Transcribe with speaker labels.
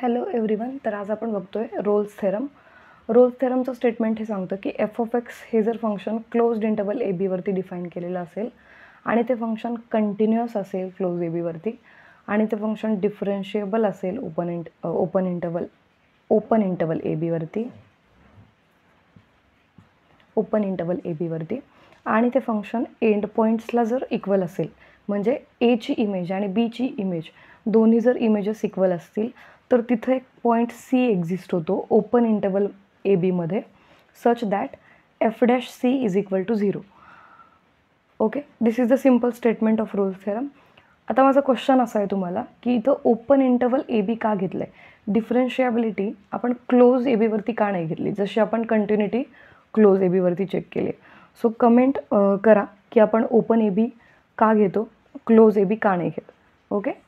Speaker 1: Hello everyone. तर आज आपण बघतोय रोल्स थेरम. रोल्स थेरमचं स्टेटमेंट हे सांगतं की एफ ऑफ एक्स हे जर फंक्शन क्लोज्ड इंटरवल ए बीवरती डिफाईन केलेलं असेल आणि ते फंक्शन कंटिन्युअस असेल क्लोज ए बीवरती आणि ते फंक्शन डिफरन्शिएबल असेल ओपन इंटरवल ए बीवरती आणि ते फंक्शन एंड पॉईंट्सला जर इक्वल असेल, म्हणजे एची इमेज आणि बीची इमेज दोन्ही जर इमेजेस इक्वल असतील तर तिथे एक पॉईंट सी एक्झिस्ट होतो ओपन इंटरवल ए बीमध्ये, such that F dash C is equal to 0. Okay, this is the simple statement of Rolle's theorem. आता माझा क्वेश्चन असा आहे तुम्हाला की इथं ओपन इंटरवल ए बी का घेतलं आहे, डिफरन्शिएबिलिटी आपण क्लोज ए बीवरती का नाही घेतली, जशी आपण कंटिन्युटी क्लोज ए बीवरती चेक केली. सो कमेंट करा की आपण ओपन ए बी का घेतो, क्लोज ए बी का नाही घेत. ओके.